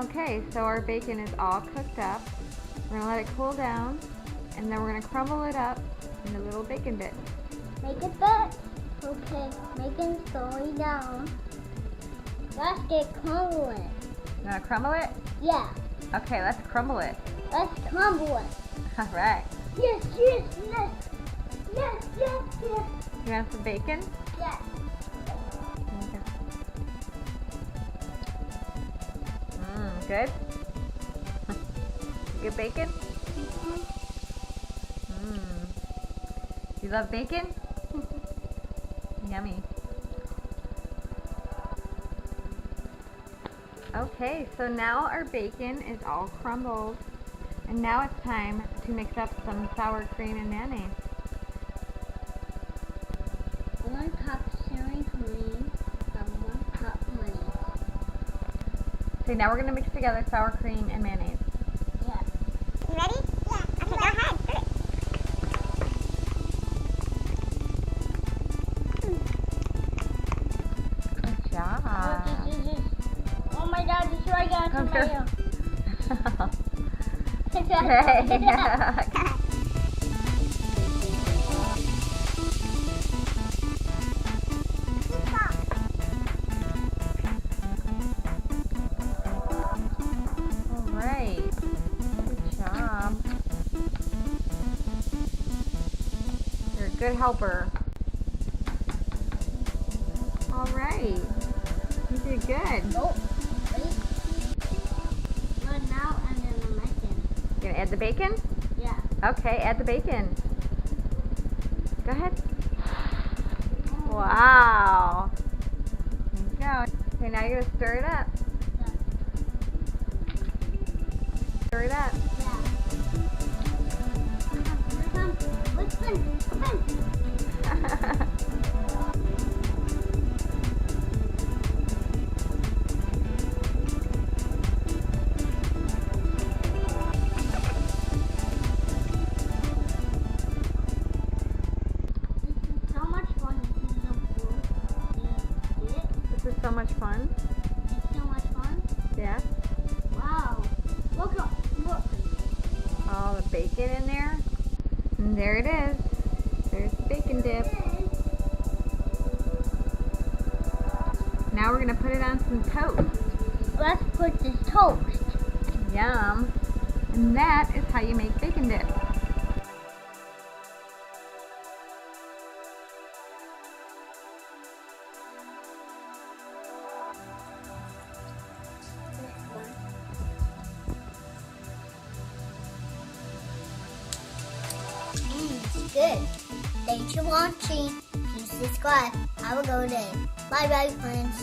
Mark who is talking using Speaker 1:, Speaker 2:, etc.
Speaker 1: Okay, so our bacon is all cooked up. We're gonna let it cool down, and then we're gonna crumble it up into little bacon bits.
Speaker 2: Make it bit. Okay, bacon's going down. Let's get crumbling.
Speaker 1: You wanna crumble it?
Speaker 2: Yeah,
Speaker 1: Okay, let's crumble it.
Speaker 2: let's crumble it.
Speaker 1: All right.
Speaker 2: Yes, yes, yes. Yes, yes, yes.
Speaker 1: You want some bacon?
Speaker 2: Yes.
Speaker 1: Okay. Good? Good bacon? You love bacon? Yummy. Okay, so now our bacon is all crumbled. And now it's time to mix up some sour cream and mayonnaise.
Speaker 2: 1 cup sour cream and 1 cup mayonnaise.
Speaker 1: So now we're going to mix together sour cream and mayonnaise.
Speaker 2: Yeah. You ready? Yeah. Okay, go ahead. Do it.
Speaker 1: Good job.
Speaker 2: Oh my God, this is right down to
Speaker 1: Come
Speaker 2: tomato.
Speaker 1: Alright. Good job. You're a good helper. Alright. You did good.
Speaker 2: Nope. Wait. But now I'm gonna make it.
Speaker 1: You gonna add the bacon?
Speaker 2: Yeah.
Speaker 1: Okay, add the bacon. Go ahead. Wow. There you go. Okay, now you're gonna stir it up. Stir it up.
Speaker 2: Yeah. Let's spin.
Speaker 1: This is so much fun.
Speaker 2: It's so much fun.
Speaker 1: Yeah.
Speaker 2: Wow. Look.
Speaker 1: All the bacon in there. And there it is. There's the bacon dip. Now we're gonna put it on some toast.
Speaker 2: Let's put this toast.
Speaker 1: Yum. And that is how you make bacon dip.
Speaker 2: It's good. Thanks for watching. Please subscribe. Have a good day. Bye bye, friends.